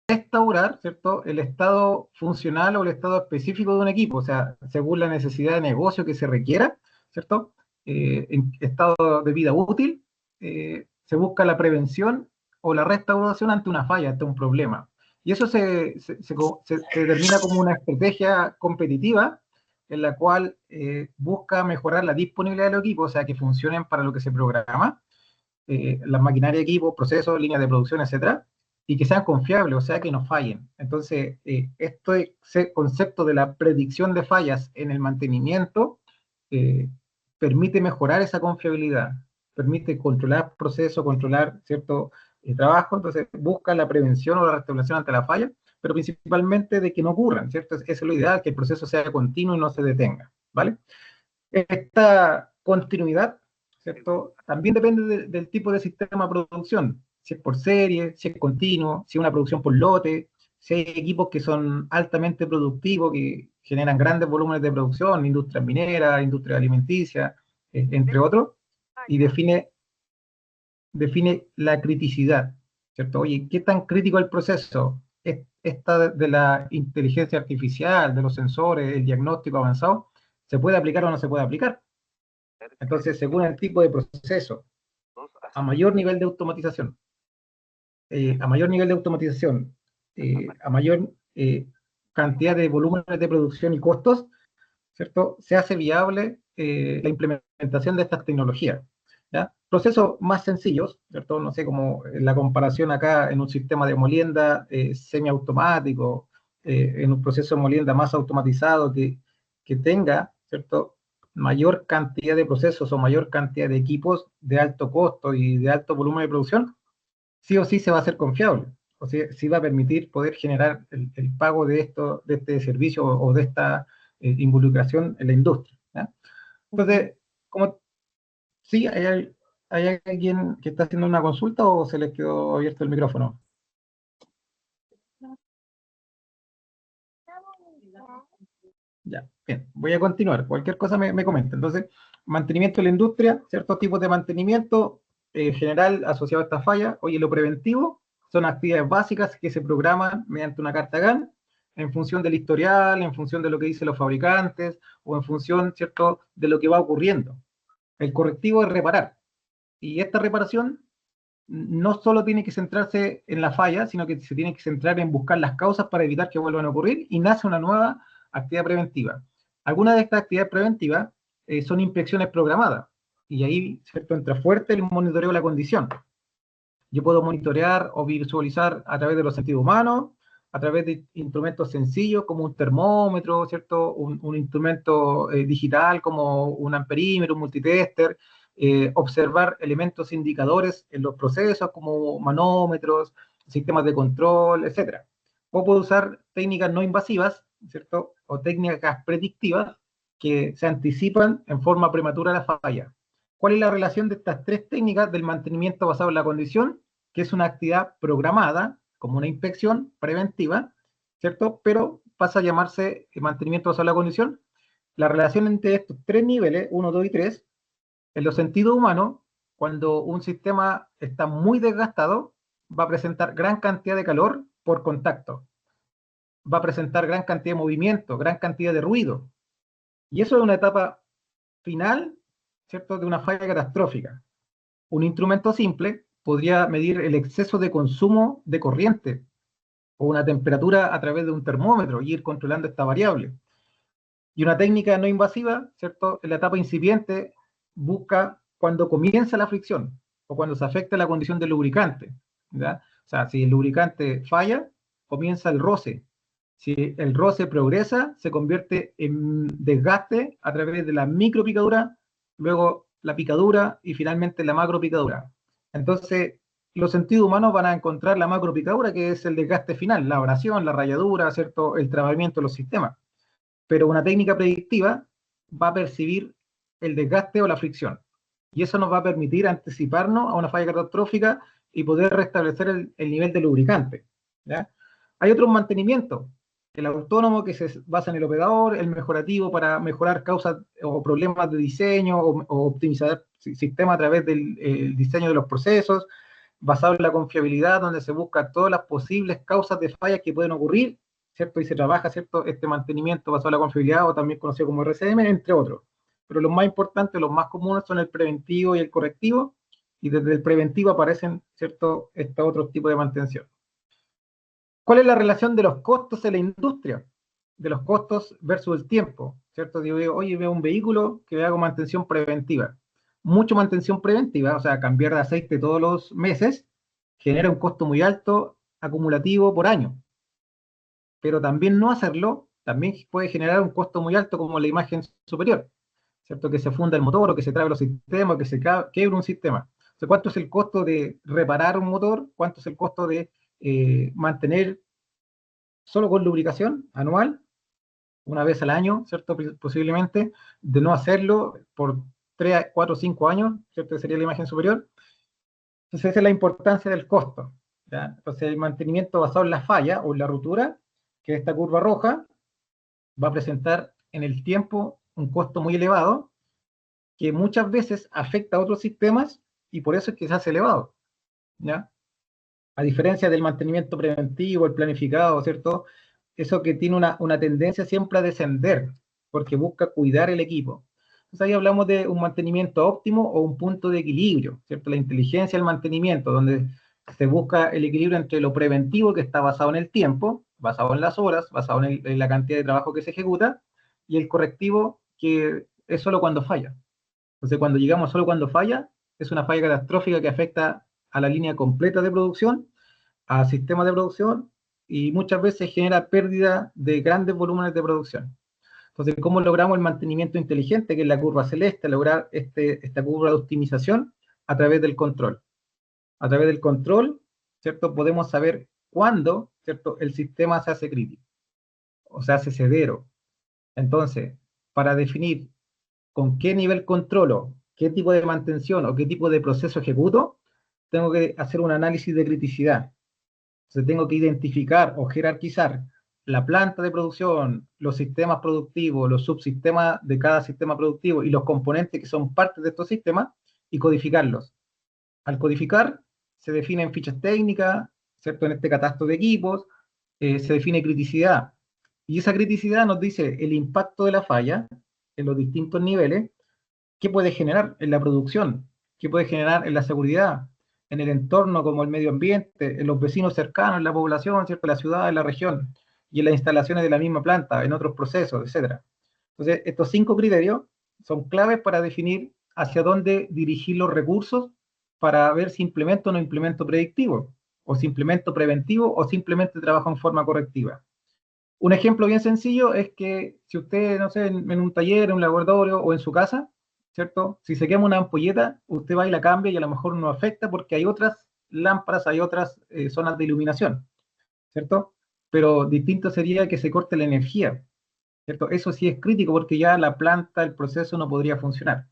restaurar, ¿cierto?, el estado funcional o el estado específico de un equipo, o sea, según la necesidad de negocio que se requiera, ¿cierto? En estado de vida útil, se busca la prevención o la restauración ante una falla, ante un problema. Y eso se determina como una estrategia competitiva en la cual busca mejorar la disponibilidad del equipo, o sea, que funcionen para lo que se programa, las maquinarias de equipo, procesos, líneas de producción, etcétera, y que sean confiables, o sea, que no fallen. Entonces, este concepto de la predicción de fallas en el mantenimiento permite mejorar esa confiabilidad, permite controlar procesos, controlar cierto trabajo, entonces busca la prevención o la restauración ante la falla, pero principalmente de que no ocurran, ¿cierto? Eso es lo ideal, que el proceso sea continuo y no se detenga, ¿vale? Esta continuidad, ¿cierto? También depende del tipo de sistema de producción, si es por serie, si es continuo, si es una producción por lote, si hay equipos que son altamente productivos, que generan grandes volúmenes de producción, industria minera, industria alimenticia, entre otros, y define la criticidad, ¿cierto? Oye, ¿qué tan crítico es el proceso? Esta de la inteligencia artificial, de los sensores, el diagnóstico avanzado, ¿se puede aplicar o no se puede aplicar? Entonces, según el tipo de proceso, a mayor nivel de automatización, a mayor nivel de automatización, a mayor cantidad de volúmenes de producción y costos, ¿cierto? Se hace viable la implementación de estas tecnologías, ¿ya? Procesos más sencillos, ¿cierto? No sé, como la comparación acá en un sistema de molienda semiautomático, en un proceso de molienda más automatizado que tenga, ¿cierto?, mayor cantidad de procesos o mayor cantidad de equipos de alto costo y de alto volumen de producción, sí o sí se va a hacer confiable, o sea, sí va a permitir poder generar el pago de esto, de este servicio o de esta involucración en la industria, ¿ya? Entonces, como sí, hay alguien que está haciendo una consulta o se les quedó abierto el micrófono. Ya, bien, voy a continuar. Cualquier cosa me comenta. Entonces, mantenimiento de la industria, ciertos tipos de mantenimiento general asociado a esta falla. Oye, lo preventivo son actividades básicas que se programan mediante una carta GAN en función del historial, en función de lo que dicen los fabricantes o en función, ¿cierto?, de lo que va ocurriendo. El correctivo es reparar. Y esta reparación no solo tiene que centrarse en la falla, sino que se tiene que centrar en buscar las causas para evitar que vuelvan a ocurrir y nace una nueva actividad preventiva. Algunas de estas actividades preventivas son inspecciones programadas y ahí, ¿cierto?, entra fuerte el monitoreo de la condición. Yo puedo monitorear o visualizar a través de los sentidos humanos, a través de instrumentos sencillos como un termómetro, ¿cierto?, un instrumento digital como un amperímetro, un multitester, observar elementos indicadores en los procesos como manómetros, sistemas de control, etcétera. O puedo usar técnicas no invasivas, ¿cierto?, o técnicas predictivas que se anticipan en forma prematura a la falla. ¿Cuál es la relación de estas tres técnicas del mantenimiento basado en la condición? Que es una actividad programada, como una inspección preventiva, ¿cierto? Pero pasa a llamarse mantenimiento basado en la condición. La relación entre estos tres niveles, 1, 2 y 3, en los sentidos humanos, cuando un sistema está muy desgastado, va a presentar gran cantidad de calor por contacto, va a presentar gran cantidad de movimiento, gran cantidad de ruido. Y eso es una etapa final, ¿cierto?, de una falla catastrófica. Un instrumento simple podría medir el exceso de consumo de corriente o una temperatura a través de un termómetro y ir controlando esta variable. Y una técnica no invasiva, ¿cierto?, en la etapa incipiente busca cuando comienza la fricción o cuando se afecta la condición del lubricante, ¿ya? O sea, si el lubricante falla, comienza el roce. Si el roce progresa, se convierte en desgaste a través de la micropicadura, luego la picadura y finalmente la macropicadura. Entonces, los sentidos humanos van a encontrar la macropicadura, que es el desgaste final, la abrasión, la rayadura, ¿cierto?, el trabamiento de los sistemas. Pero una técnica predictiva va a percibir el desgaste o la fricción. Y eso nos va a permitir anticiparnos a una falla catastrófica y poder restablecer el nivel de lubricante, ¿ya? Hay otros mantenimientos, el autónomo que se basa en el operador, el mejorativo para mejorar causas o problemas de diseño o optimizar sistemas a través del diseño de los procesos, basado en la confiabilidad, donde se busca todas las posibles causas de fallas que pueden ocurrir, ¿cierto? Y se trabaja, ¿cierto?, este mantenimiento basado en la confiabilidad, o también conocido como RCM, entre otros. Pero los más importantes, los más comunes, son el preventivo y el correctivo, y desde el preventivo aparecen, ¿cierto?, estos otros tipos de mantención. ¿Cuál es la relación de los costos en la industria? De los costos versus el tiempo, ¿cierto? Yo digo, oye, veo un vehículo que hago mantención preventiva. Mucho mantención preventiva, o sea, cambiar de aceite todos los meses, genera un costo muy alto, acumulativo por año. Pero también no hacerlo, también puede generar un costo muy alto, como la imagen superior, ¿cierto? Que se funda el motor, o que se trabe los sistemas, o que se quiebre un sistema. O sea, ¿cuánto es el costo de reparar un motor? ¿Cuánto es el costo de mantener solo con lubricación anual, una vez al año, ¿cierto? Posiblemente, de no hacerlo por 3, 4, 5 años, ¿cierto? Sería la imagen superior. Entonces, esa es la importancia del costo, ¿ya? Entonces, el mantenimiento basado en la falla o en la ruptura, que es esta curva roja, va a presentar en el tiempo un costo muy elevado, que muchas veces afecta a otros sistemas, y por eso es que se hace elevado, ¿ya? A diferencia del mantenimiento preventivo, el planificado, ¿cierto? Eso que tiene una tendencia siempre a descender, porque busca cuidar el equipo. Entonces ahí hablamos de un mantenimiento óptimo o un punto de equilibrio, ¿cierto? La inteligencia del mantenimiento, donde se busca el equilibrio entre lo preventivo, que está basado en el tiempo, basado en las horas, basado en la cantidad de trabajo que se ejecuta, y el correctivo, que es solo cuando falla. Entonces, cuando llegamos solo cuando falla, es una falla catastrófica que afecta a la línea completa de producción, a sistemas de producción, y muchas veces genera pérdida de grandes volúmenes de producción. Entonces, ¿cómo logramos el mantenimiento inteligente, que es la curva celeste? Lograr esta curva de optimización a través del control. A través del control, ¿cierto?, podemos saber cuándo, ¿cierto?, el sistema se hace crítico o se hace severo. Entonces, para definir con qué nivel controlo, qué tipo de mantención o qué tipo de proceso ejecuto, tengo que hacer un análisis de criticidad. Entonces tengo que identificar o jerarquizar la planta de producción, los sistemas productivos, los subsistemas de cada sistema productivo y los componentes que son parte de estos sistemas, y codificarlos. Al codificar, se definen fichas técnicas, ¿cierto? En este catastro de equipos, se define criticidad. Y esa criticidad nos dice el impacto de la falla en los distintos niveles, qué puede generar en la producción, qué puede generar en la seguridad, en el entorno como el medio ambiente, en los vecinos cercanos, en la población, ¿cierto?, en la ciudad, en la región, y en las instalaciones de la misma planta, en otros procesos, etc. Entonces, estos 5 criterios son claves para definir hacia dónde dirigir los recursos, para ver si implemento o no implemento predictivo, o si implemento preventivo, o simplemente trabajo en forma correctiva. Un ejemplo bien sencillo es que si usted, no sé, en un taller, en un laboratorio o en su casa, ¿cierto? Si se quema una ampolleta, usted va y la cambia, y a lo mejor no afecta porque hay otras lámparas, hay otras zonas de iluminación, ¿cierto? Pero distinto sería que se corte la energía, ¿cierto? Eso sí es crítico, porque ya la planta, el proceso no podría funcionar.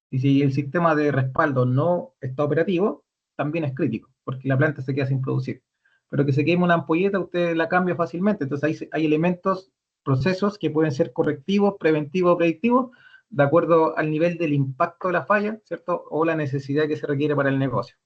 Y si el sistema de respaldo no está operativo, también es crítico, porque la planta se queda sin producir. Pero que se queme una ampolleta, usted la cambia fácilmente. Entonces hay elementos, procesos que pueden ser correctivos, preventivos o predictivos, de acuerdo al nivel del impacto de la falla, ¿cierto? O la necesidad que se requiere para el negocio.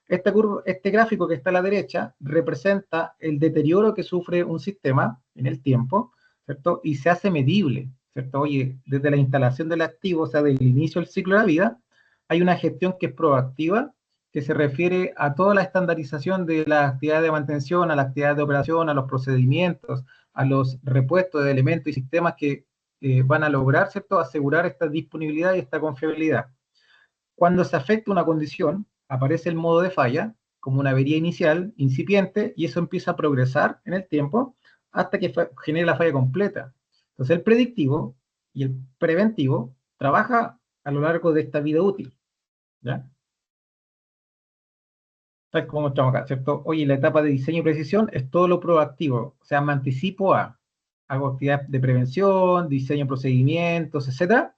Este gráfico que está a la derecha representa el deterioro que sufre un sistema en el tiempo, ¿cierto? Y se hace medible, ¿cierto? Oye, desde la instalación del activo, o sea, del inicio del ciclo de la vida, hay una gestión que es proactiva, que se refiere a toda la estandarización de las actividades de mantención, a las actividades de operación, a los procedimientos, a los repuestos de elementos y sistemas que van a lograr, ¿cierto?, asegurar esta disponibilidad y esta confiabilidad. Cuando se afecta una condición, aparece el modo de falla como una avería inicial, incipiente, y eso empieza a progresar en el tiempo hasta que genere la falla completa. Entonces el predictivo y el preventivo trabaja a lo largo de esta vida útil, ¿ya? Tal como estamos acá, ¿cierto? Oye, la etapa de diseño y precisión es todo lo proactivo, o sea, me anticipo hago actividades de prevención, diseño de procedimientos, etcétera,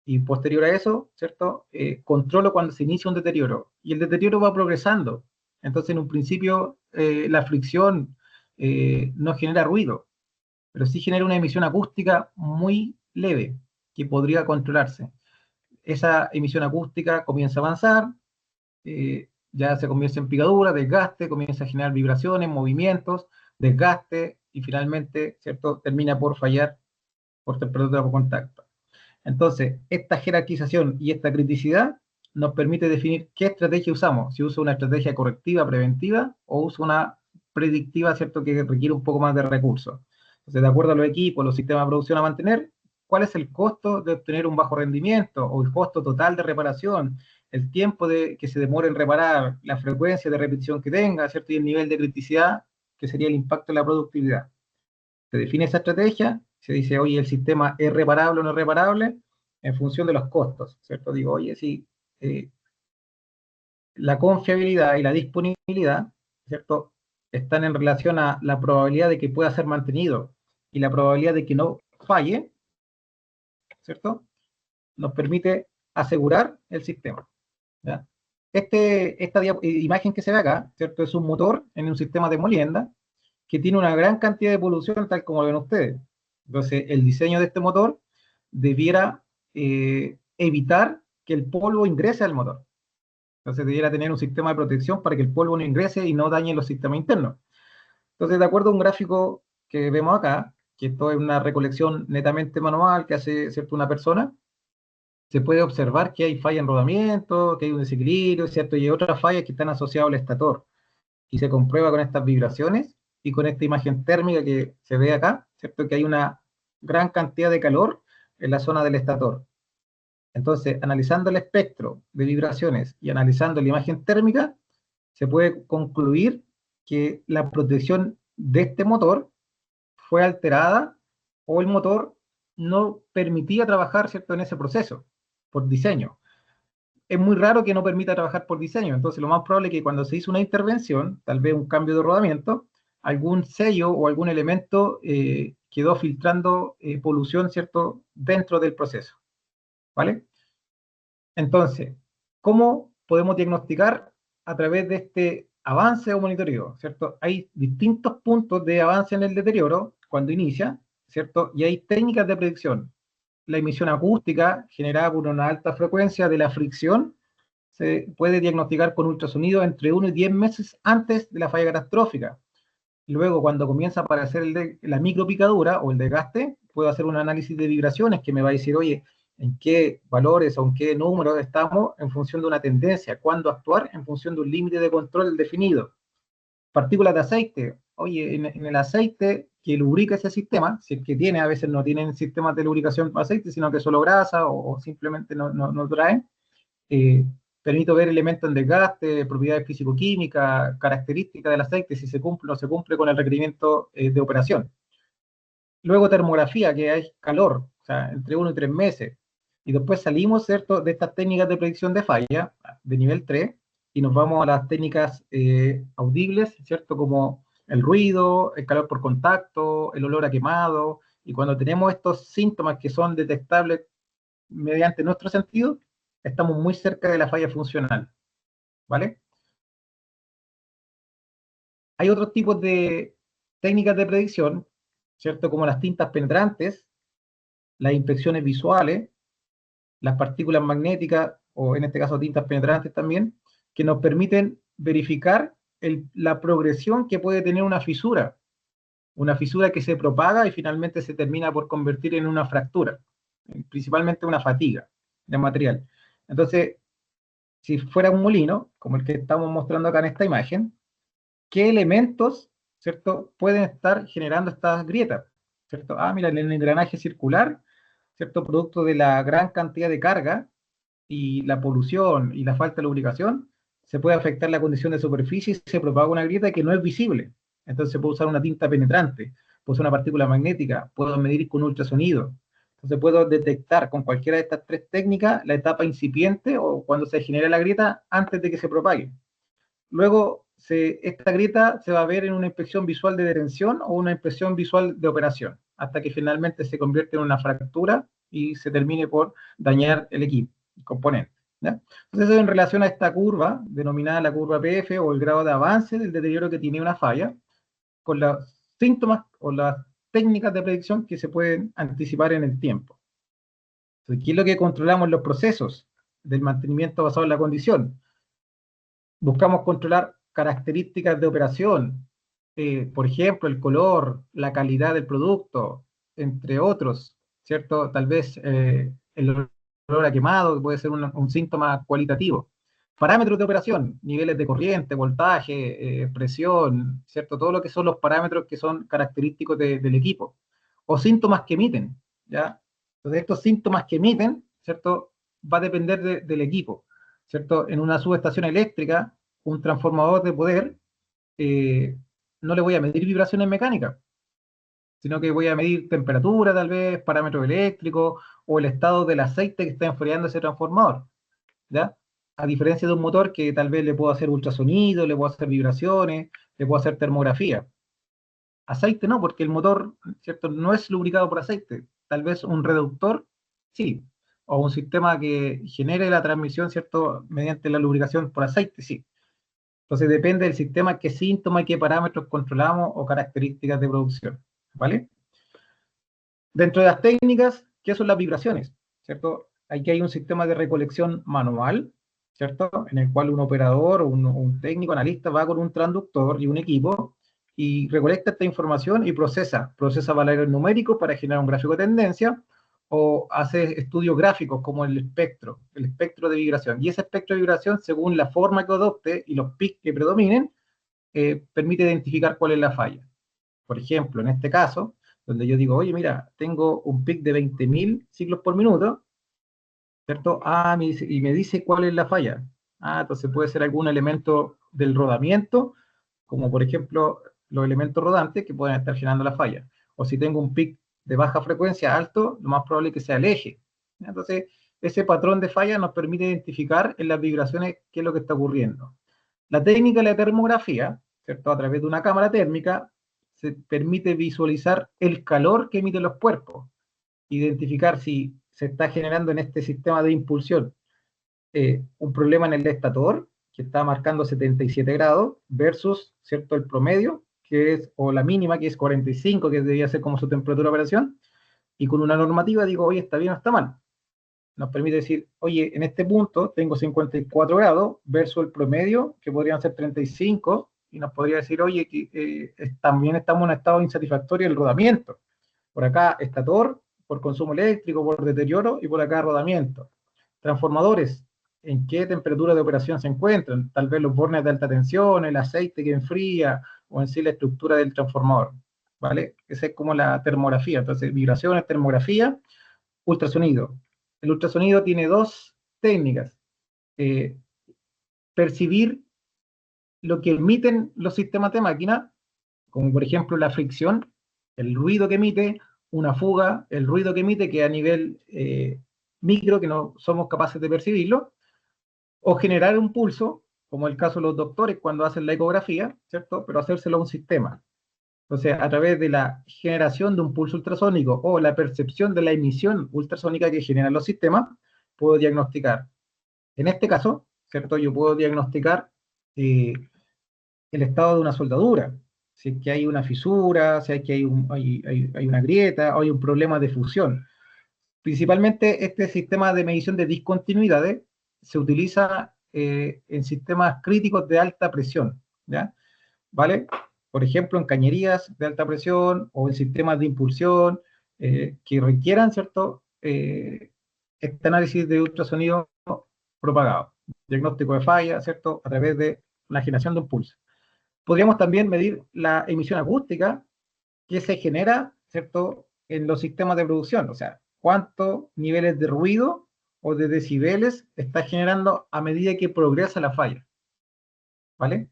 y posterior a eso, ¿cierto? Controlo cuando se inicia un deterioro, y el deterioro va progresando. Entonces, en un principio, la fricción no genera ruido, pero sí genera una emisión acústica muy leve, que podría controlarse. Esa emisión acústica comienza a avanzar, ya se convierte en picadura, desgaste, comienza a generar vibraciones, movimientos, desgaste, y finalmente, ¿cierto?, termina por fallar por temperatura por contacto. Entonces, esta jerarquización y esta criticidad nos permite definir qué estrategia usamos, si uso una estrategia correctiva, preventiva, o uso una predictiva, ¿cierto?, que requiere un poco más de recursos. Entonces, de acuerdo a los equipos, los sistemas de producción a mantener, ¿cuál es el costo de obtener un bajo rendimiento, o el costo total de reparación, el tiempo que se demore en reparar, la frecuencia de repetición que tenga, ¿cierto?, y el nivel de criticidad, que sería el impacto en la productividad? Se define esa estrategia, se dice, oye, el sistema es reparable o no es reparable, en función de los costos, ¿cierto? Digo, oye, si la confiabilidad y la disponibilidad, ¿cierto?, están en relación a la probabilidad de que pueda ser mantenido y la probabilidad de que no falle, ¿cierto?, nos permite asegurar el sistema, ¿ya? Esta imagen que se ve acá, ¿cierto?, es un motor en un sistema de molienda que tiene una gran cantidad de polución, tal como lo ven ustedes. Entonces, el diseño de este motor debiera evitar que el polvo ingrese al motor. Entonces, debiera tener un sistema de protección para que el polvo no ingrese y no dañe los sistemas internos. Entonces, de acuerdo a un gráfico que vemos acá, que esto es una recolección netamente manual que hace, ¿cierto?, una persona, se puede observar que hay falla en rodamiento, que hay un desequilibrio, ¿cierto?, y hay otras fallas que están asociadas al estator. Y se comprueba con estas vibraciones y con esta imagen térmica que se ve acá, ¿cierto?, que hay una gran cantidad de calor en la zona del estator. Entonces, analizando el espectro de vibraciones y analizando la imagen térmica, se puede concluir que la protección de este motor fue alterada, o el motor no permitía trabajar, ¿cierto?, en ese proceso, por diseño. Es muy raro que no permita trabajar por diseño. Entonces, lo más probable es que cuando se hizo una intervención, tal vez un cambio de rodamiento, algún sello o algún elemento quedó filtrando polución, ¿cierto?, dentro del proceso, ¿vale? Entonces, ¿cómo podemos diagnosticar a través de este avance o monitoreo, ¿cierto? Hay distintos puntos de avance en el deterioro cuando inicia, ¿cierto? Y hay técnicas de predicción. La emisión acústica generada por una alta frecuencia de la fricción se puede diagnosticar con ultrasonido entre 1 y 10 meses antes de la falla catastrófica. Luego, cuando comienza a aparecer la micropicadura o el desgaste, puedo hacer un análisis de vibraciones que me va a decir, oye, en qué valores o en qué números estamos en función de una tendencia, cuándo actuar en función de un límite de control definido. Partículas de aceite, oye, en el aceite que lubrica ese sistema, si es que tiene, a veces no tienen sistemas de lubricación para aceite, sino que solo grasa o simplemente no traen, permito ver elementos en desgaste, propiedades físico-químicas, características del aceite, si se cumple o no se cumple con el requerimiento de operación. Luego termografía, que hay calor, o sea, entre 1 y 3 meses. Y después salimos, ¿cierto?, de estas técnicas de predicción de falla, de nivel 3, y nos vamos a las técnicas audibles, ¿cierto?, como el ruido, el calor por contacto, el olor a quemado, y cuando tenemos estos síntomas que son detectables mediante nuestro sentido, estamos muy cerca de la falla funcional, ¿vale? Hay otros tipos de técnicas de predicción, ¿cierto? Como las tintas penetrantes, las inspecciones visuales, las partículas magnéticas, o en este caso tintas penetrantes también, que nos permiten verificar la progresión que puede tener una fisura que se propaga y finalmente se termina por convertir en una fractura, principalmente una fatiga de material. Entonces, si fuera un molino, como el que estamos mostrando acá en esta imagen, ¿qué elementos, ¿cierto?, pueden estar generando estas grietas? ¿Cierto? Ah, mira, el engranaje circular, ¿cierto?, producto de la gran cantidad de carga y la polución y la falta de lubricación, se puede afectar la condición de superficie y se propaga una grieta que no es visible. Entonces puedo usar una tinta penetrante, puedo usar una partícula magnética, puedo medir con ultrasonido. Entonces puedo detectar con cualquiera de estas tres técnicas la etapa incipiente o cuando se genera la grieta antes de que se propague. Luego, esta grieta se va a ver en una inspección visual de detención o una inspección visual de operación, hasta que finalmente se convierte en una fractura y se termine por dañar el equipo, el componente, ¿ya? Entonces, eso en relación a esta curva, denominada la curva PF, o el grado de avance del deterioro que tiene una falla, con los síntomas o las técnicas de predicción que se pueden anticipar en el tiempo. Entonces, ¿qué es lo que controlamos en los procesos del mantenimiento basado en la condición? Buscamos controlar características de operación, por ejemplo, el color, la calidad del producto, entre otros, ¿cierto? Tal vez el olor a quemado, que puede ser un síntoma cualitativo. Parámetros de operación, niveles de corriente, voltaje, presión, ¿cierto? Todo lo que son los parámetros que son característicos del equipo. O síntomas que emiten, ¿ya? Entonces, estos síntomas que emiten, ¿cierto? Va a depender del equipo, ¿cierto? En una subestación eléctrica, un transformador de poder, eh, no le voy a medir vibraciones mecánicas, sino que voy a medir temperatura, tal vez, parámetros eléctricos, o el estado del aceite que está enfriando ese transformador, ¿ya? A diferencia de un motor que tal vez le puedo hacer ultrasonido, le puedo hacer vibraciones, le puedo hacer termografía. Aceite no, porque el motor, ¿cierto? No es lubricado por aceite. Tal vez un reductor, sí. O un sistema que genere la transmisión, ¿cierto? Mediante la lubricación por aceite, sí. Entonces depende del sistema, qué síntomas y qué parámetros controlamos o características de producción, ¿vale? Dentro de las técnicas, ¿qué son las vibraciones? ¿Cierto? Aquí hay un sistema de recolección manual, ¿cierto? En el cual un operador o un técnico analista va con un transductor y un equipo y recolecta esta información y procesa valores numéricos para generar un gráfico de tendencia o hace estudios gráficos como el espectro de vibración. Y ese espectro de vibración, según la forma que adopte y los pics que predominen, permite identificar cuál es la falla. Por ejemplo, en este caso, donde yo digo, oye, mira, tengo un pic de 20.000 ciclos por minuto, ¿cierto? Y me dice cuál es la falla. Entonces puede ser algún elemento del rodamiento, como por ejemplo los elementos rodantes que pueden estar generando la falla. O si tengo un pic de baja frecuencia alto, lo más probable es que sea el eje. Entonces, ese patrón de falla nos permite identificar en las vibraciones qué es lo que está ocurriendo. La técnica de la termografía, ¿cierto? A través de una cámara térmica, se permite visualizar el calor que emiten los cuerpos, identificar si se está generando en este sistema de impulsión un problema en el estator, que está marcando 77 grados, versus, ¿cierto?, el promedio, que es, o la mínima, que es 45, que debería ser como su temperatura de operación, y con una normativa digo, oye, está bien o está mal. Nos permite decir, oye, en este punto tengo 54 grados versus el promedio, que podrían ser 35, y nos podría decir, oye, que, también estamos en un estado insatisfactorio del rodamiento. Por acá estator, por consumo eléctrico, por deterioro, y por acá rodamiento. Transformadores, ¿en qué temperatura de operación se encuentran? Tal vez los bornes de alta tensión, el aceite que enfría, o en sí la estructura del transformador, ¿vale? Esa es como la termografía. Entonces, vibraciones, termografía, ultrasonido. El ultrasonido tiene dos técnicas. Eh, Percibir lo que emiten los sistemas de máquina, como por ejemplo la fricción, el ruido que emite, una fuga, el ruido que emite, que a nivel micro, que no somos capaces de percibirlo, o generar un pulso, como el caso de los doctores cuando hacen la ecografía, ¿cierto? Pero hacérselo a un sistema. Entonces, a través de la generación de un pulso ultrasónico o la percepción de la emisión ultrasónica que generan los sistemas, puedo diagnosticar. En este caso, ¿cierto? Yo puedo diagnosticar eh, el estado de una soldadura, si es que hay una fisura, si es que hay una grieta o hay un problema de fusión. Principalmente este sistema de medición de discontinuidades se utiliza en sistemas críticos de alta presión, ¿ya? ¿Vale? Por ejemplo, en cañerías de alta presión o en sistemas de impulsión que requieran, ¿cierto? Este análisis de ultrasonido propagado, diagnóstico de falla, ¿cierto? A través de la generación de un pulso. Podríamos también medir la emisión acústica que se genera, ¿cierto?, en los sistemas de producción, o sea, cuántos niveles de ruido o de decibeles está generando a medida que progresa la falla, ¿vale?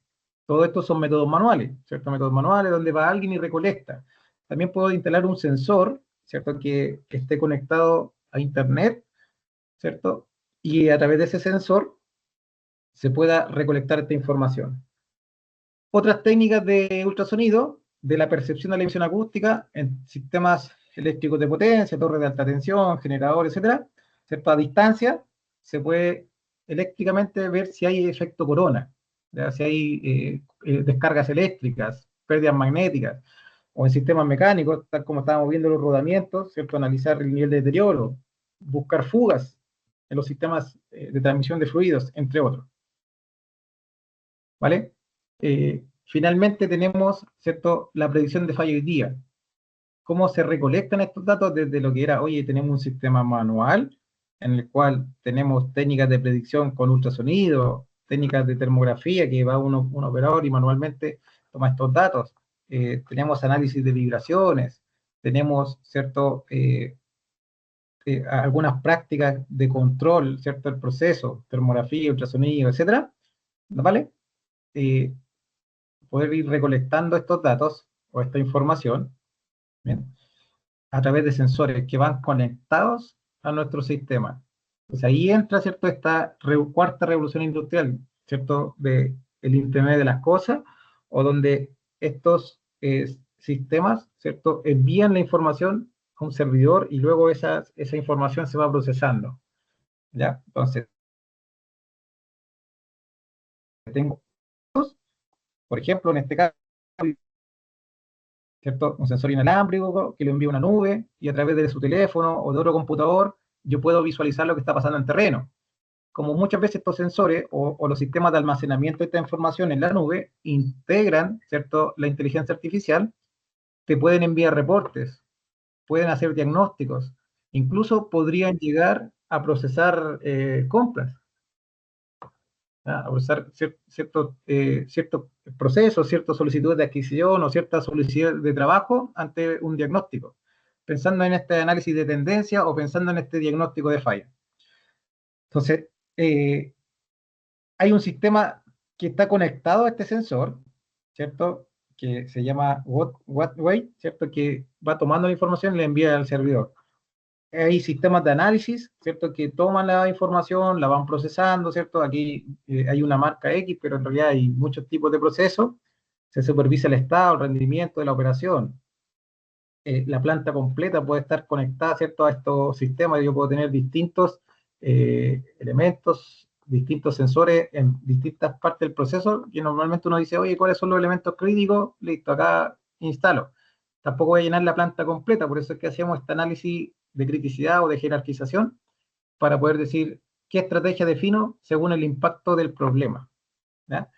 Todo esto son métodos manuales, ¿cierto? Métodos manuales donde va alguien y recolecta. También puedo instalar un sensor, ¿cierto?, que esté conectado a internet, ¿cierto? Y a través de ese sensor se pueda recolectar esta información. Otras técnicas de ultrasonido, de la percepción de la emisión acústica en sistemas eléctricos de potencia, torres de alta tensión, generadores, etcétera, ¿cierto? A distancia se puede eléctricamente ver si hay efecto corona, ¿ya? Si hay descargas eléctricas, pérdidas magnéticas, o en sistemas mecánicos, tal como estábamos viendo los rodamientos, ¿cierto? Analizar el nivel de deterioro, buscar fugas en los sistemas de transmisión de fluidos, entre otros. ¿vale? Finalmente tenemos, ¿cierto?, la predicción de fallo hoy día. ¿Cómo se recolectan estos datos desde lo que era, oye, tenemos un sistema manual en el cual tenemos técnicas de predicción con ultrasonido, técnicas de termografía que va un operador y manualmente toma estos datos. Tenemos análisis de vibraciones, tenemos, ¿cierto?, algunas prácticas de control, ¿cierto?, el proceso, termografía, ultrasonido, etcétera, ¿vale? Eh, Poder ir recolectando estos datos o esta información, ¿bien?, a través de sensores que van conectados a nuestro sistema. Pues ahí entra, ¿cierto?, esta cuarta revolución industrial, ¿cierto?, de el Internet de las cosas, o donde estos sistemas, ¿cierto?, envían la información a un servidor y luego esa información se va procesando, ¿ya? Entonces, tengo, por ejemplo, en este caso, ¿cierto?, un sensor inalámbrico que lo envía a una nube y a través de su teléfono o de otro computador yo puedo visualizar lo que está pasando en terreno. Como muchas veces estos sensores o los sistemas de almacenamiento de esta información en la nube integran, ¿cierto?, la inteligencia artificial, te pueden enviar reportes, pueden hacer diagnósticos, incluso podrían llegar a procesar compras, ¿ya?, a procesar ciertos procesos, ciertas solicitudes de adquisición o ciertas solicitudes de trabajo ante un diagnóstico, pensando en este análisis de tendencia o pensando en este diagnóstico de falla. Entonces, hay un sistema que está conectado a este sensor, ¿cierto?, que se llama Wattway, ¿cierto?, que va tomando la información y la envía al servidor. Hay sistemas de análisis, ¿cierto?, que toman la información, la van procesando, ¿cierto? Aquí hay una marca X, pero en realidad hay muchos tipos de procesos. Se supervisa el estado, el rendimiento de la operación. La planta completa puede estar conectada, ¿cierto?, a estos sistemas. Yo puedo tener distintos elementos, distintos sensores en distintas partes del proceso, que normalmente uno dice, oye, ¿cuáles son los elementos críticos? Listo, acá instalo. Tampoco voy a llenar la planta completa, por eso es que hacemos este análisis de criticidad o de jerarquización, para poder decir qué estrategia defino según el impacto del problema, ¿ya?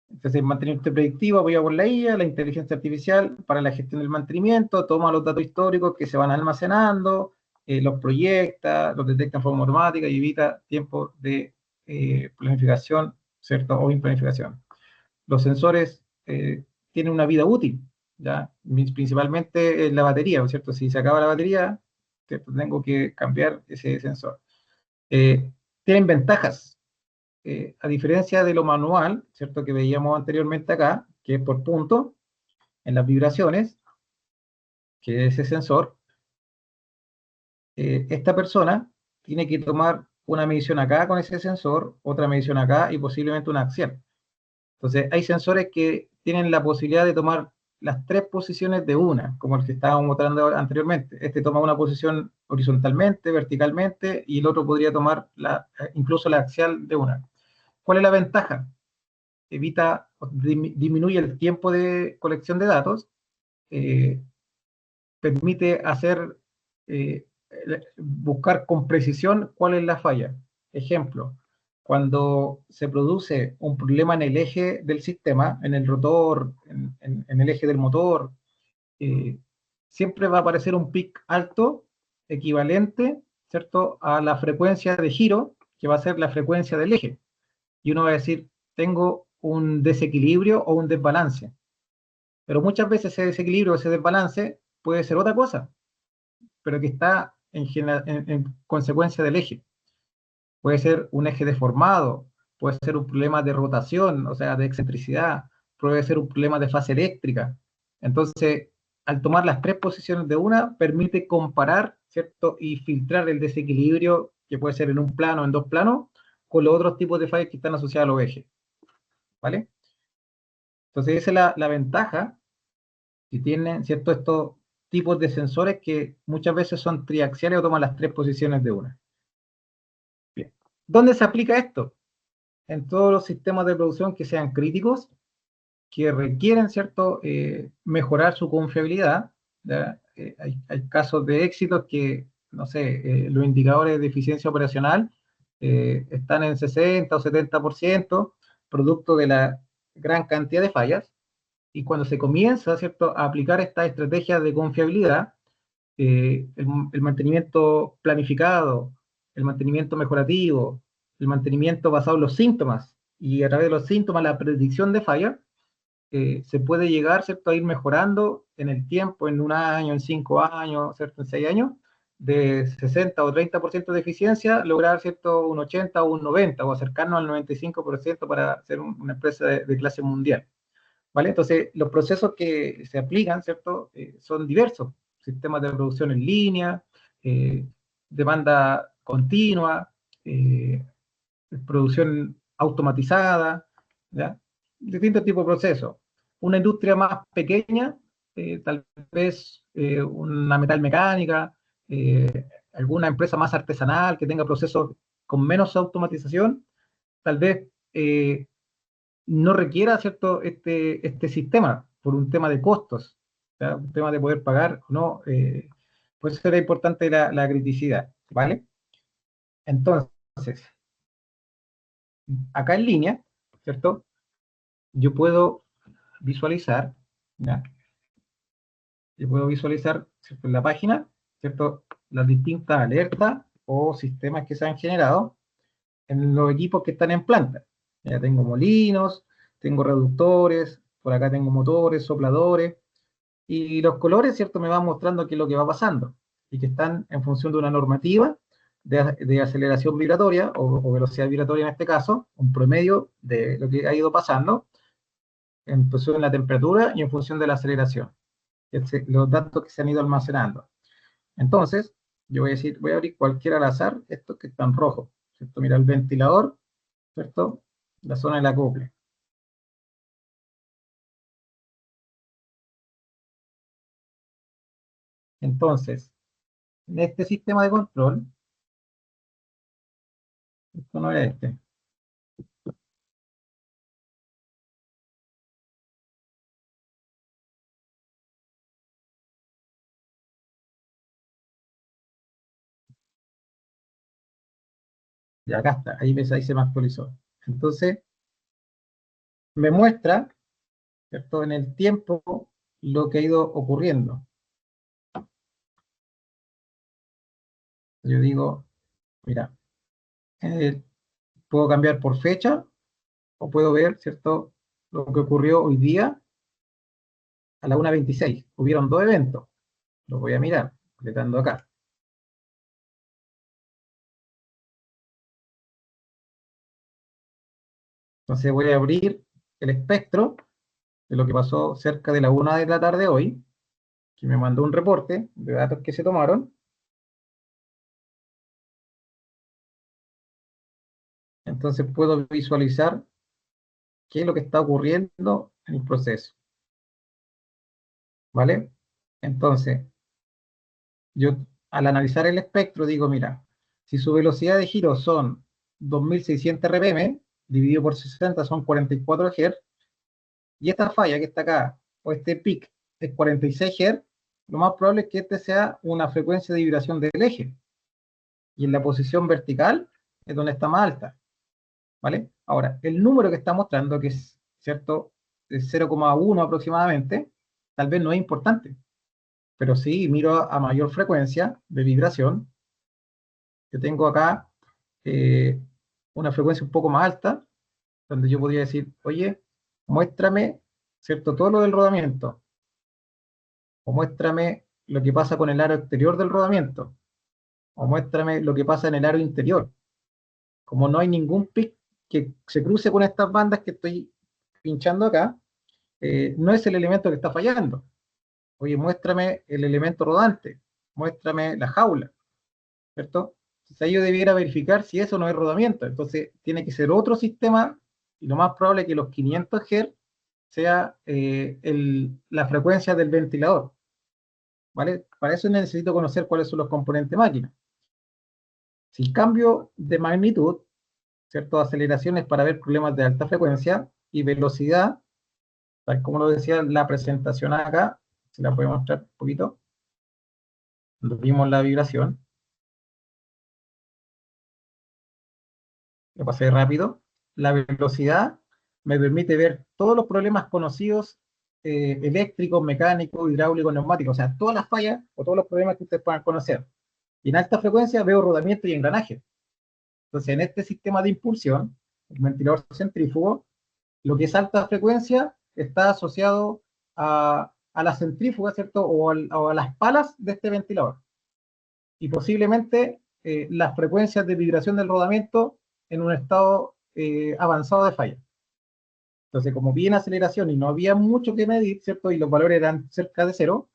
Entonces, mantenimiento predictivo apoyado por la IA, la inteligencia artificial para la gestión del mantenimiento, toma los datos históricos que se van almacenando, los proyecta, los detecta en forma automática y evita tiempo de planificación, ¿cierto?, o implanificación. Los sensores tienen una vida útil, ¿ya? Principalmente en la batería, ¿cierto? Si se acaba la batería, ¿cierto?, tengo que cambiar ese sensor. Tienen ventajas. A diferencia de lo manual, ¿cierto?, que veíamos anteriormente acá, que es por punto, en las vibraciones, que es ese sensor, esta persona tiene que tomar una medición acá con ese sensor, otra medición acá y posiblemente una axial. Entonces, hay sensores que tienen la posibilidad de tomar las tres posiciones de una, como el que estábamos mostrando anteriormente. Este toma una posición horizontalmente, verticalmente, y el otro podría tomar incluso la axial de una. ¿Cuál es la ventaja? Evita, disminuye el tiempo de colección de datos, eh, permite buscar con precisión cuál es la falla. Ejemplo, cuando se produce un problema en el eje del sistema, en el rotor, en el eje del motor, eh, siempre va a aparecer un pic alto equivalente, ¿cierto?, a la frecuencia de giro, que va a ser la frecuencia del eje. Y uno va a decir, tengo un desequilibrio o un desbalance. Pero muchas veces ese desequilibrio o ese desbalance puede ser otra cosa, pero que está en consecuencia del eje. Puede ser un eje deformado, puede ser un problema de rotación, o sea, de excentricidad, puede ser un problema de fase eléctrica. Entonces, al tomar las tres posiciones de una, permite comparar, ¿cierto?, y filtrar el desequilibrio, que puede ser en un plano, en dos planos, con los otros tipos de fallas que están asociados a los ejes, ¿vale? Entonces, esa es la ventaja que tienen, ¿cierto?, estos tipos de sensores que muchas veces son triaxiales o toman las tres posiciones de una. Bien. ¿Dónde se aplica esto? En todos los sistemas de producción que sean críticos, que requieren, ¿cierto?, mejorar su confiabilidad. Hay casos de éxitos que, no sé, los indicadores de eficiencia operacional están en 60 o 70%, producto de la gran cantidad de fallas, y cuando se comienza, ¿cierto?, a aplicar estas estrategias de confiabilidad, el mantenimiento planificado, el mantenimiento mejorativo, el mantenimiento basado en los síntomas, y a través de los síntomas la predicción de falla, se puede llegar, ¿cierto?, a ir mejorando en el tiempo, en un año, en 5 años, ¿cierto?, en 6 años, de 60 o 30% de eficiencia, lograr, ¿cierto?, un 80 o un 90, o acercarnos al 95% para ser una empresa de clase mundial, ¿vale? Entonces, los procesos que se aplican, ¿cierto?, son diversos. Sistemas de producción en línea, demanda continua, eh, producción automatizada, ¿ya? Distintos tipos de procesos. Una industria más pequeña, tal vez una metal mecánica, alguna empresa más artesanal que tenga procesos con menos automatización, tal vez no requiera, ¿cierto?, este sistema por un tema de costos, ¿ya? Un tema de poder pagar, ¿no? Por eso era importante la criticidad, ¿vale? Entonces, acá en línea, ¿cierto? Yo puedo visualizar, ¿ya? Yo puedo visualizar, ¿cierto?, en la página, ¿cierto?, las distintas alertas o sistemas que se han generado en los equipos que están en planta. Ya tengo molinos, tengo reductores, por acá tengo motores, sopladores, y los colores, ¿cierto?, me van mostrando qué es lo que va pasando, y que están en función de una normativa de aceleración vibratoria, o velocidad vibratoria en este caso, un promedio de lo que ha ido pasando, en función de la temperatura y en función de la aceleración, los datos que se han ido almacenando. Entonces, yo voy a decir, voy a abrir cualquiera al azar, estos que están rojos, ¿cierto? Mira el ventilador, ¿cierto? La zona del acople. Entonces, en este sistema de control, esto no es este, y acá está, ahí se me actualizó. Entonces, me muestra, ¿cierto?, en el tiempo lo que ha ido ocurriendo. Yo digo, mira, eh, puedo cambiar por fecha, o puedo ver, ¿cierto?, lo que ocurrió hoy día a la 1:26. Hubieron dos eventos. Los voy a mirar, apretando acá. Entonces voy a abrir el espectro de lo que pasó cerca de la 1 de la tarde hoy, que me mandó un reporte de datos que se tomaron. Entonces puedo visualizar qué es lo que está ocurriendo en el proceso, ¿vale? Entonces, yo al analizar el espectro digo, mira, si su velocidad de giro son 2600 RPM, dividido por 60 son 44 Hz, y esta falla que está acá, o este pic, es 46 Hz, lo más probable es que este sea una frecuencia de vibración del eje, y en la posición vertical es donde está más alta, ¿vale? Ahora, el número que está mostrando, que es, ¿cierto?, es 0,1 aproximadamente, tal vez no es importante, pero sí miro a mayor frecuencia de vibración, que tengo acá eh, una frecuencia un poco más alta, donde yo podría decir, oye, muéstrame, ¿cierto?, todo lo del rodamiento, o muéstrame lo que pasa con el aro exterior del rodamiento, o muéstrame lo que pasa en el aro interior. Como no hay ningún pic que se cruce con estas bandas que estoy pinchando acá, no es el elemento que está fallando. Oye, muéstrame el elemento rodante, muéstrame la jaula, ¿cierto? Entonces ahí yo debiera verificar si eso no es rodamiento. Entonces tiene que ser otro sistema, y lo más probable es que los 500 Hz sea la frecuencia del ventilador, ¿vale? Para eso necesito conocer cuáles son los componentes máquina. Si cambio de magnitud, ¿cierto?, aceleraciones para ver problemas de alta frecuencia, y velocidad, tal como lo decía la presentación acá, se la voy a mostrar un poquito, cuando vimos la vibración, lo pasé rápido, la velocidad me permite ver todos los problemas conocidos, eléctricos, mecánicos, hidráulicos, neumáticos, o sea, todas las fallas o todos los problemas que ustedes puedan conocer. Y en alta frecuencia veo rodamiento y engranaje. Entonces, en este sistema de impulsión, el ventilador centrífugo, lo que es alta frecuencia está asociado a la centrífuga, ¿cierto? O a las palas de este ventilador. Y posiblemente las frecuencias de vibración del rodamiento en un estado avanzado de falla. Entonces, como vi en aceleración y no había mucho que medir, ¿cierto? Y los valores eran cerca de cero,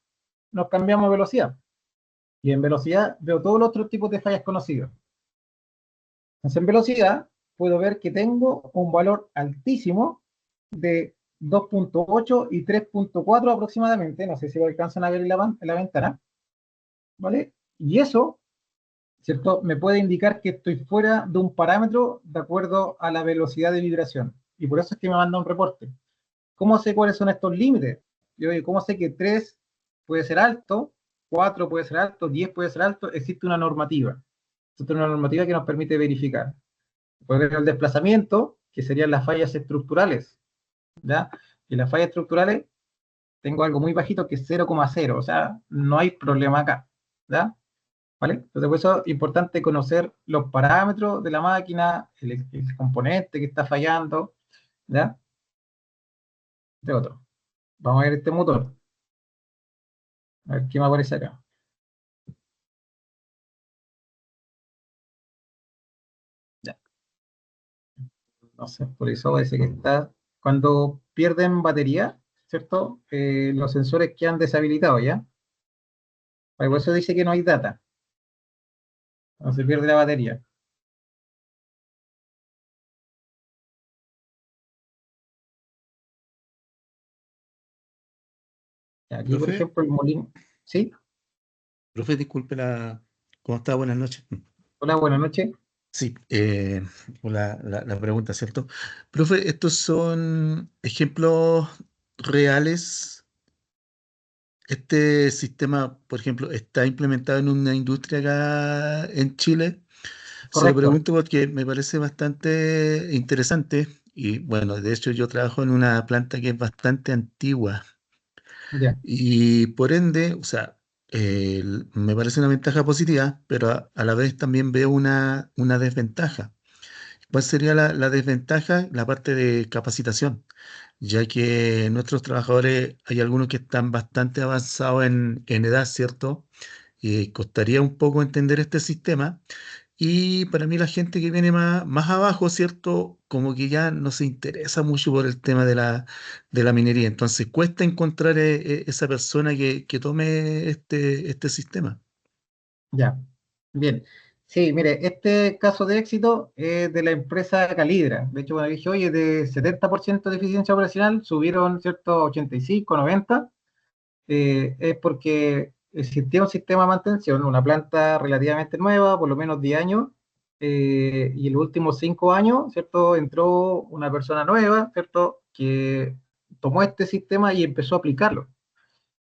nos cambiamos a velocidad. Y en velocidad veo todos los otros tipos de fallas conocidos. Entonces, en velocidad puedo ver que tengo un valor altísimo de 2.8 y 3.4 aproximadamente. No sé si lo alcanzan a ver en la ventana. ¿Vale? Y eso, ¿cierto? Me puede indicar que estoy fuera de un parámetro de acuerdo a la velocidad de vibración. Y por eso es que me manda un reporte. ¿Cómo sé cuáles son estos límites? Yo, ¿cómo sé que 3 puede ser alto, 4 puede ser alto, 10 puede ser alto? Existe una normativa. Existe una normativa que nos permite verificar. Puede ver el desplazamiento, que serían las fallas estructurales. ¿Ya? Y las fallas estructurales, tengo algo muy bajito que es 0,0. O sea, no hay problema acá. ¿Ya? ¿Vale? Entonces, por eso es importante conocer los parámetros de la máquina, el componente que está fallando. ¿Ya? Este otro. Vamos a ver este motor. A ver qué me aparece acá. Ya. No sé, por eso parece que está. Cuando pierden batería, ¿cierto? Los sensores quedan deshabilitados, ¿ya? Por eso dice que no hay data. No se pierde la batería. Ya, aquí, por Profe, ejemplo, el molino. ¿Sí? profe, disculpe ¿Cómo está? Buenas noches. Hola, buenas noches. Sí, la pregunta, ¿cierto? Profe, ¿estos son ejemplos reales? ¿Este sistema, por ejemplo, está implementado en una industria acá en Chile? Se lo Correcto. pregunto porque me parece bastante interesante y bueno, de hecho yo trabajo en una planta que es bastante antigua. Ya, Y por ende, o sea, me parece una ventaja positiva, pero a la vez también veo una desventaja. ¿Cuál sería la desventaja? La parte de capacitación, ya que nuestros trabajadores, hay algunos que están bastante avanzados en edad, ¿cierto? Y costaría un poco entender este sistema. Y para mí la gente que viene más abajo, ¿cierto? Como que ya no se interesa mucho por el tema de la minería. Entonces cuesta encontrar esa persona que tome este sistema. ya. Bien. Sí, mire, este caso de éxito es de la empresa Calidra. De hecho, cuando dije, oye, de 70% de eficiencia operacional, subieron, ¿cierto?, 85, 90. Es porque existía un sistema de mantención, una planta relativamente nueva, por lo menos 10 años, y en los últimos 5 años, ¿cierto?, entró una persona nueva, ¿cierto?, que tomó este sistema y empezó a aplicarlo.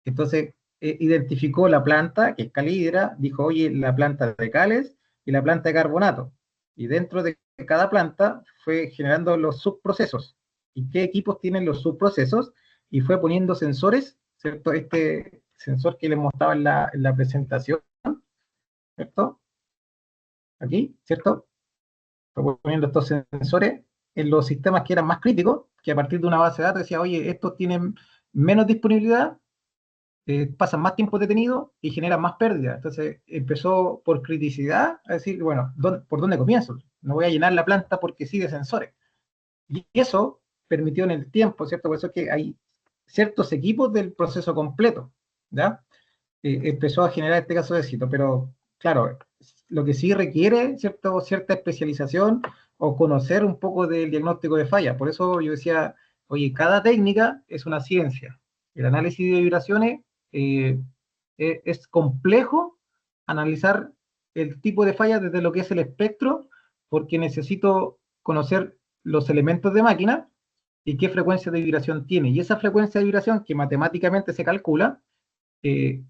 Entonces, identificó la planta, que es calidra, dijo, oye, la planta de cales y la planta de carbonato. Y dentro de cada planta fue generando los subprocesos. ¿Y qué equipos tienen los subprocesos? Y fue poniendo sensores, ¿cierto? Este sensor que les mostraba en la presentación, ¿cierto? Aquí, ¿cierto? Fue poniendo estos sensores en los sistemas que eran más críticos, que a partir de una base de datos decía, oye, estos tienen menos disponibilidad, pasan más tiempo detenidos y generan más pérdidas. Entonces empezó por criticidad a decir, bueno, ¿por dónde comienzo? No voy a llenar la planta porque sí de sensores. Y eso permitió en el tiempo, ¿cierto? Por eso es que hay ciertos equipos del proceso completo, ¿ya? Empezó a generar este caso de éxito, pero claro, lo que sí requiere, ¿cierto?, cierta especialización o conocer un poco del diagnóstico de falla. Por eso yo decía, oye, cada técnica es una ciencia. El análisis de vibraciones eh, es complejo analizar el tipo de falla desde lo que es el espectro, porque necesito conocer los elementos de máquina y qué frecuencia de vibración tiene. Y esa frecuencia de vibración que matemáticamente se calcula, eh,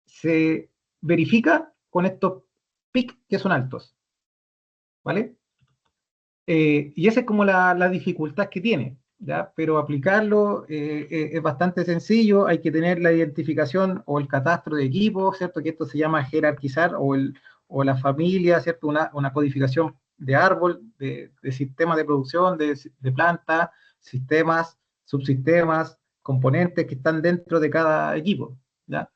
se verifica con estos pics que son altos, ¿vale? Y esa es como la dificultad que tiene. ¿ya? Pero aplicarlo es bastante sencillo, hay que tener la identificación o el catastro de equipo, ¿cierto? Que esto se llama jerarquizar o la familia, ¿cierto? Una codificación de árbol, de sistemas de producción, de planta, sistemas, subsistemas, componentes que están dentro de cada equipo, ¿ya?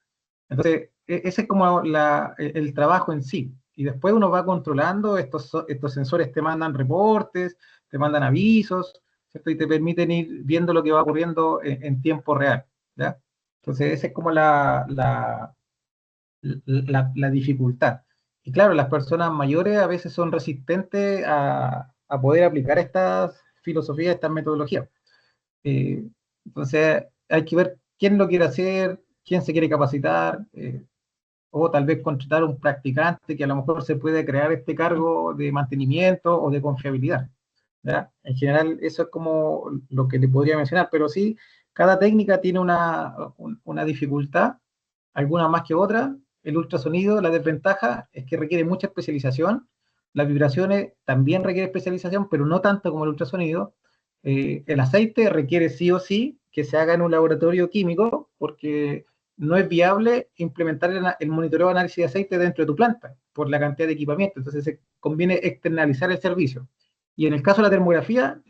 Entonces, ese es como el trabajo en sí. Y después uno va controlando, estos sensores te mandan reportes, te mandan avisos, ¿cierto? Y te permiten ir viendo lo que va ocurriendo en tiempo real, ¿ya? Entonces, esa es como la dificultad. Y claro, las personas mayores a veces son resistentes a poder aplicar estas filosofías, estas metodologías. Eh, entonces, hay que ver quién lo quiere hacer, quién se quiere capacitar, o tal vez contratar un practicante que a lo mejor se puede crear este cargo de mantenimiento o de confiabilidad, ¿ya? En general, eso es como lo que te podría mencionar, pero sí, cada técnica tiene una dificultad, algunas más que otras. El ultrasonido, la desventaja es que requiere mucha especialización. Las vibraciones también requieren especialización, pero no tanto como el ultrasonido. El aceite requiere sí o sí que se haga en un laboratorio químico, porque no es viable implementar el monitoreo de análisis de aceite dentro de tu planta por la cantidad de equipamiento. Entonces se conviene externalizar el servicio. Y en el caso de la termografía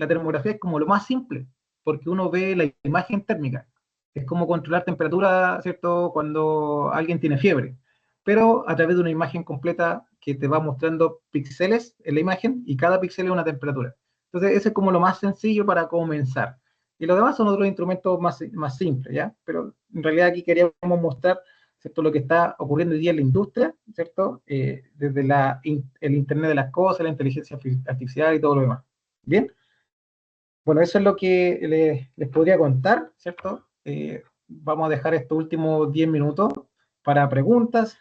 es como lo más simple, porque uno ve la imagen térmica. Es como controlar temperatura, ¿cierto? Cuando alguien tiene fiebre, pero a través de una imagen completa que te va mostrando píxeles en la imagen y cada píxel es una temperatura. Entonces, ese es como lo más sencillo para comenzar. Y lo demás son otros instrumentos más simples, ¿ya? Pero en realidad aquí queríamos mostrar, ¿cierto? Lo que está ocurriendo hoy día en la industria, ¿cierto? Desde el Internet de las cosas, la inteligencia artificial y todo lo demás. Bien, bueno, eso es lo que les podría contar, ¿cierto? Vamos a dejar estos últimos 10 minutos para preguntas,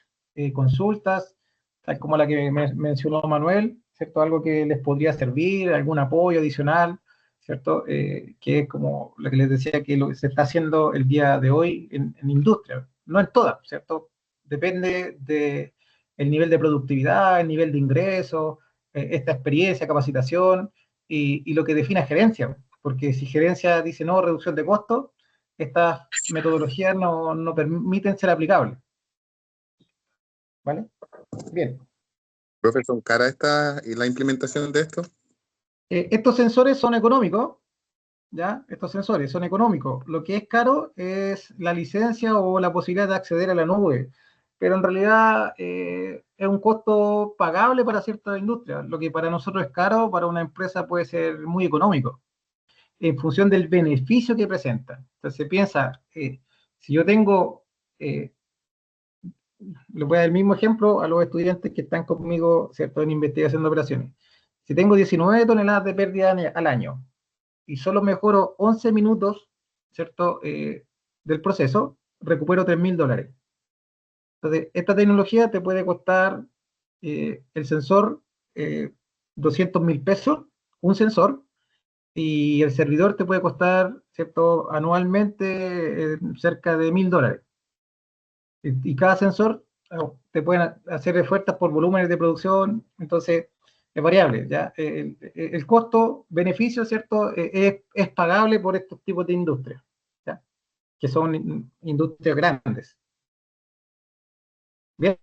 consultas, tal como la que mencionó Manuel, ¿cierto? Algo que les podría servir, algún apoyo adicional, ¿cierto? Que es como lo que les decía que lo que se está haciendo el día de hoy en industria, no en todas, ¿cierto? Depende de el nivel de productividad, el nivel de ingresos, esta experiencia, capacitación y lo que define gerencia, porque si gerencia dice no, reducción de costos, estas metodologías no permiten ser aplicables, ¿vale? Bien. Profe, ¿son caras y la implementación de esto? Estos sensores son económicos, ¿ya? Estos sensores son económicos. Lo que es caro es la licencia o la posibilidad de acceder a la nube, pero en realidad es un costo pagable para ciertas industrias. Lo que para nosotros es caro, para una empresa puede ser muy económico, en función del beneficio que presenta. Entonces piensa, si yo tengo, eh, les voy a dar el mismo ejemplo a los estudiantes que están conmigo, ¿cierto?, en investigación de operaciones. Si tengo 19 toneladas de pérdida al año y solo mejoro 11 minutos, ¿cierto?, del proceso, recupero $3.000. Entonces, esta tecnología te puede costar el sensor $200.000, un sensor, y el servidor te puede costar, ¿cierto?, anualmente cerca de $1.000. Y cada sensor te pueden hacer ofertas por volúmenes de producción, entonces es variable, ¿ya? El costo-beneficio, ¿cierto?, es pagable por estos tipos de industrias, ¿ya? Que son industrias grandes. Bien,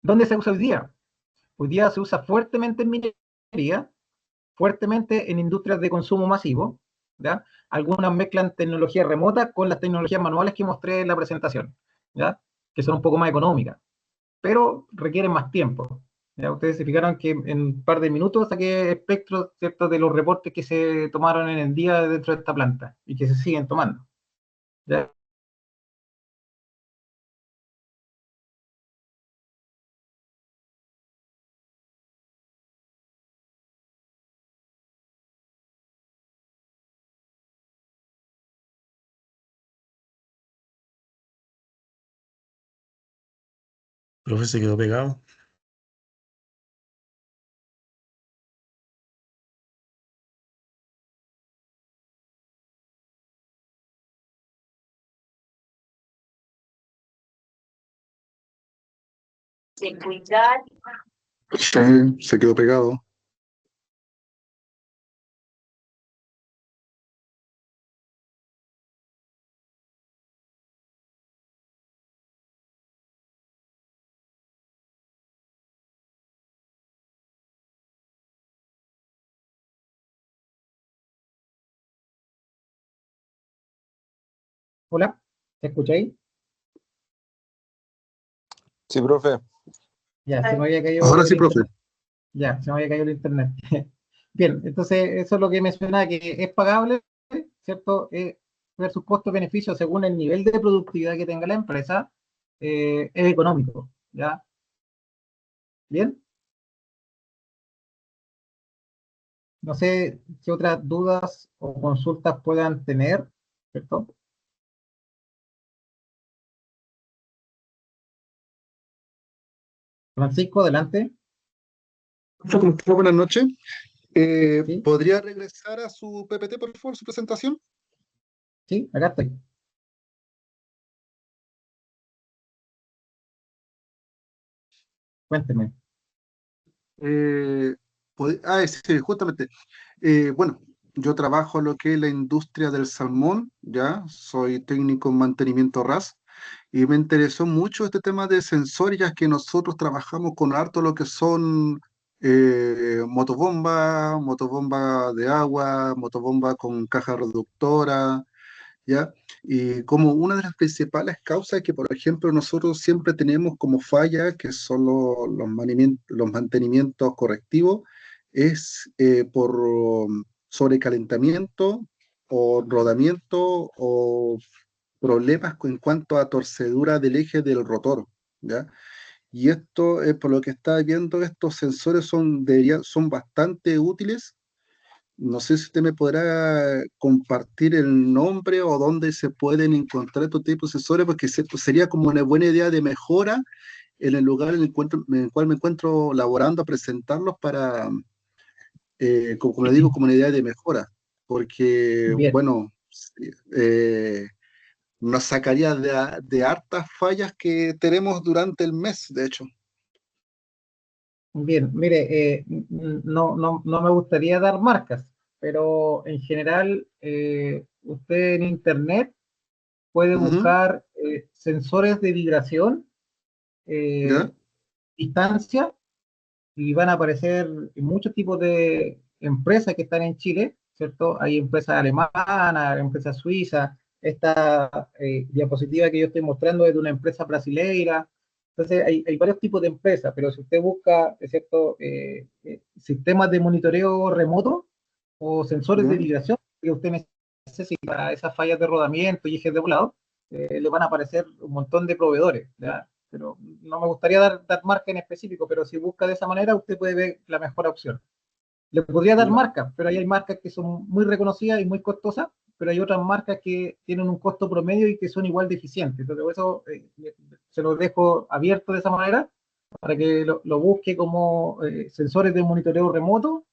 ¿dónde se usa hoy día? Hoy día se usa fuertemente en minería, fuertemente en industrias de consumo masivo, ¿ya? Algunas mezclan tecnología remota con las tecnologías manuales que mostré en la presentación, ¿ya? Que son un poco más económicas, pero requieren más tiempo. ¿Ya? Ustedes se fijaron que en un par de minutos saqué espectros, ¿cierto?, de los reportes que se tomaron en el día dentro de esta planta y que se siguen tomando, ¿ya? Profe, se quedó pegado. Sí, se quedó pegado. Hola, ¿te escucháis? Sí, profe. Ya, se me había Ahora caído el sí, profe. internet. Ya, se me había caído el internet. Bien, entonces eso es lo que mencionaba, que es pagable, ¿cierto? Versus costo-beneficio según el nivel de productividad que tenga la empresa, es económico, ¿ya? Bien, no sé qué otras dudas o consultas puedan tener, ¿cierto? Francisco, adelante. Profe, ¿cómo está? Buenas noches. Sí, ¿Podría regresar a su PPT, por favor, su presentación? sí, acá estoy. Cuénteme. Eh, sí, justamente. Bueno, yo trabajo en lo que es la industria del salmón, ya, soy técnico en mantenimiento RAS, y me interesó mucho este tema de sensores, ya que nosotros trabajamos con harto lo que son motobomba de agua, motobomba con caja reductora, ¿ya? Y como una de las principales causas es que, por ejemplo, nosotros siempre tenemos como falla, que son los mantenimientos correctivos, es por sobrecalentamiento o rodamiento o problemas en cuanto a torcedura del eje del rotor, ¿ya? Y esto, por lo que está viendo, estos sensores son bastante útiles. No sé si usted me podrá compartir el nombre o dónde se pueden encontrar estos tipos de sensores, porque sería como una buena idea de mejora en el lugar en el cual me encuentro laborando a presentarlos para, como le digo, como una idea de mejora, porque, Bien, bueno, sí, nos sacaría de hartas fallas que tenemos durante el mes, de hecho. bien, mire, no me gustaría dar marcas, pero en general, usted en internet puede Ujú. buscar sensores de vibración, ¿Ya? eh, distancia, y van a aparecer muchos tipos de empresas que están en Chile, ¿cierto? Hay empresas alemanas, empresas suizas. Esta diapositiva que yo estoy mostrando es de una empresa brasileira. Entonces, hay varios tipos de empresas, pero si usted busca, es cierto, sistemas de monitoreo remoto o sensores de ¿Ya? vibración que usted necesita para esas fallas de rodamiento y ejes de volado, le van a aparecer un montón de proveedores, ¿ya? Pero no me gustaría dar marca en específico, pero si busca de esa manera, usted puede ver la mejor opción. Le podría dar Ya. marcas, pero ahí hay marcas que son muy reconocidas y muy costosas, pero hay otras marcas que tienen un costo promedio y que son igual de eficientes. Entonces, por eso se lo dejo abierto de esa manera para que lo busque como sensores de monitoreo remoto,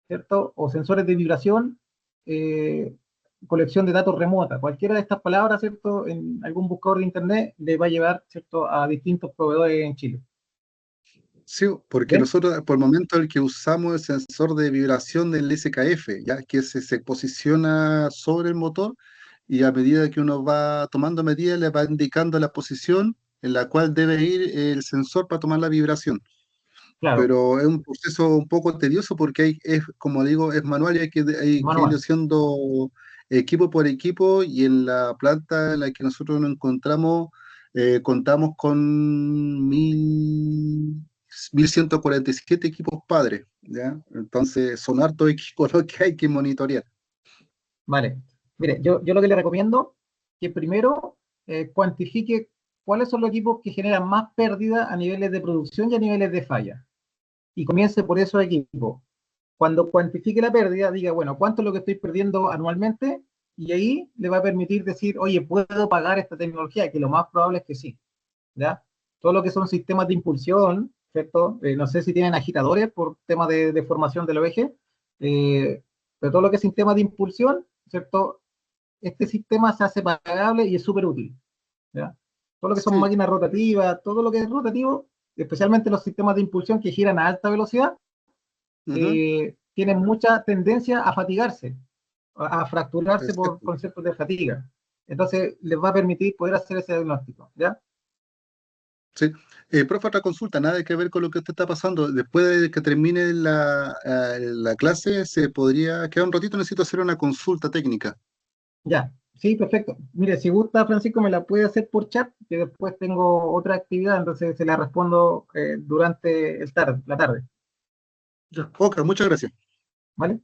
¿cierto? O sensores de vibración, eh, colección de datos remota. Cualquiera de estas palabras, ¿cierto? En algún buscador de internet le va a llevar, ¿cierto? A distintos proveedores en Chile. Sí, porque ¿Bien? nosotros por el momento el que usamos es el sensor de vibración del SKF, ya que se posiciona sobre el motor y a medida que uno va tomando medidas le va indicando la posición en la cual debe ir el sensor para tomar la vibración. Claro, Pero es un proceso un poco tedioso porque como digo, es manual y hay que ir manual. haciendo equipo por equipo y en la planta en la que nosotros nos encontramos contamos con 1.147 equipos padres, ¿ya? Entonces son hartos equipos los que hay que monitorear. Vale. Mire, yo lo que le recomiendo que primero cuantifique cuáles son los equipos que generan más pérdida a niveles de producción y a niveles de falla. Y comience por esos equipos. Cuando cuantifique la pérdida, diga, bueno, ¿cuánto es lo que estoy perdiendo anualmente? Y ahí le va a permitir decir, oye, ¿puedo pagar esta tecnología? Que lo más probable es que sí, ¿ya? Todo lo que son sistemas de impulsión, ¿cierto? No sé si tienen agitadores por tema de formación del eje, pero todo lo que es sistema de impulsión, ¿cierto? Este sistema se hace pagable y es súper útil, ¿ya? Todo lo que son Sí. máquinas rotativas, todo lo que es rotativo, especialmente los sistemas de impulsión que giran a alta velocidad, Ujú. tienen mucha tendencia a fatigarse, a fracturarse por Exacto. conceptos de fatiga. Entonces, les va a permitir poder hacer ese diagnóstico, ¿ya? Sí. Profe, otra consulta, nada que ver con lo que usted está pasando. Después de que termine la clase, se podría quedar un ratito, necesito hacer una consulta técnica. Ya, Sí, perfecto. Mire, si gusta, Francisco, me la puede hacer por chat, que después tengo otra actividad, entonces se la respondo durante la tarde, Ya, ok, muchas gracias. ¿vale?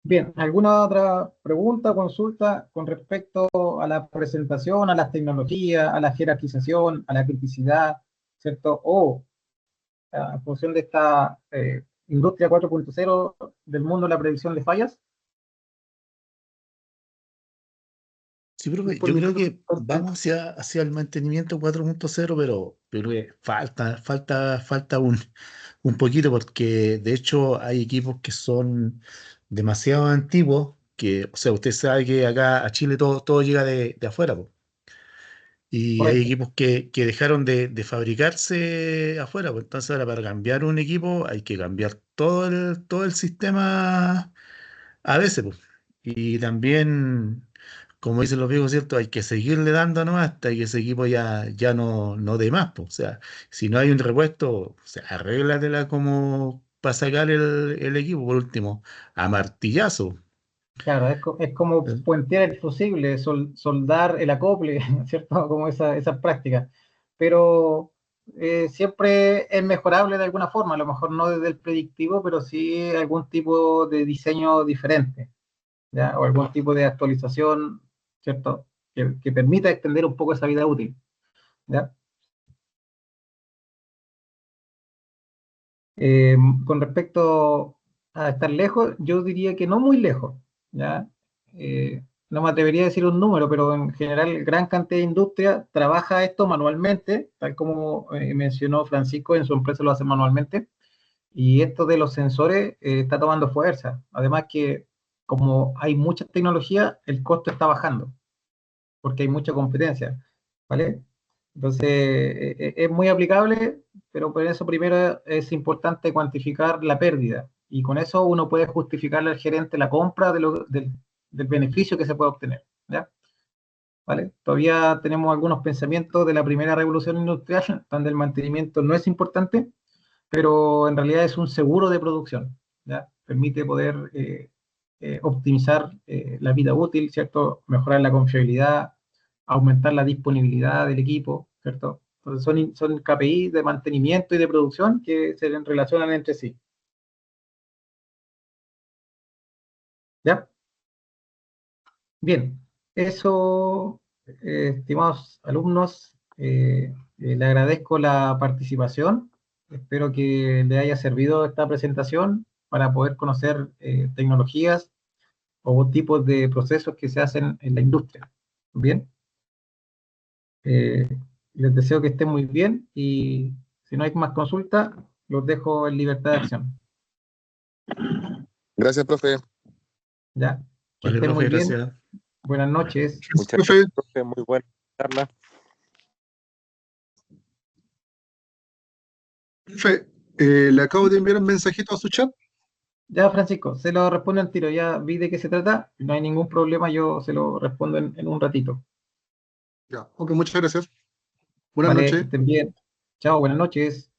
Bien, ¿alguna otra pregunta, consulta con respecto a la presentación, a las tecnologías, a la jerarquización, a la criticidad, ¿cierto? O en función de esta industria 4.0 del mundo de la predicción de fallas. Sí, profe, Por yo mi creo parte, que vamos hacia el mantenimiento 4.0, pero falta un poquito, porque de hecho hay equipos que son demasiado antiguos, que, o sea, usted sabe que acá a Chile todo llega de afuera, po. Y hay Correcto. equipos que dejaron de fabricarse afuera, pues entonces ahora para cambiar un equipo hay que cambiar todo el sistema a veces, pues. Y también, como dicen los viejos, ¿cierto? Hay que seguirle dando nomás hasta que ese equipo ya no dé más, pues. O sea, si no hay un repuesto, o sea, arréglatela como para sacar el equipo, por último, a martillazo. Claro, es como ¿Eh? puentear el fusible, soldar el acople, ¿cierto? Como esa práctica. Pero siempre es mejorable de alguna forma, a lo mejor no desde el predictivo, pero sí algún tipo de diseño diferente, ¿ya? O algún tipo de actualización, ¿cierto? Que permita extender un poco esa vida útil, ¿ya? Eh, con respecto a estar lejos, yo diría que no muy lejos, ¿ya? No me atrevería a decir un número, pero en general gran cantidad de industria trabaja esto manualmente, tal como mencionó Francisco, en su empresa lo hace manualmente, y esto de los sensores está tomando fuerza. Además que como hay mucha tecnología, el costo está bajando, porque hay mucha competencia, ¿vale? Entonces, es muy aplicable, pero por eso primero es importante cuantificar la pérdida. Y con eso uno puede justificarle al gerente la compra del beneficio que se puede obtener, ¿ya? ¿Vale? Todavía tenemos algunos pensamientos de la primera revolución industrial, donde el mantenimiento no es importante, pero en realidad es un seguro de producción, ¿ya? Permite poder optimizar la vida útil, ¿cierto? Mejorar la confiabilidad, aumentar la disponibilidad del equipo, ¿cierto? Entonces son KPI de mantenimiento y de producción que se relacionan entre sí, ¿ya? Bien, eso, estimados alumnos, le agradezco la participación. Espero que le haya servido esta presentación para poder conocer tecnologías o tipos de procesos que se hacen en la industria. Bien, eh, les deseo que estén muy bien y si no hay más consulta, los dejo en libertad de acción. Gracias, profe. ¿Ya? Que Vale, estén muy profe, bien. gracias. Buenas noches. Muchas profe, gracias, profe. Muy buena charla. profe, le acabo de enviar un mensajito a su chat. Ya, Francisco, se lo respondo al tiro. Ya vi de qué se trata. No hay ningún problema. Yo se lo respondo en un ratito. Ya, ok, muchas gracias. Buenas Vale, que noches. estén bien. Chao, buenas noches.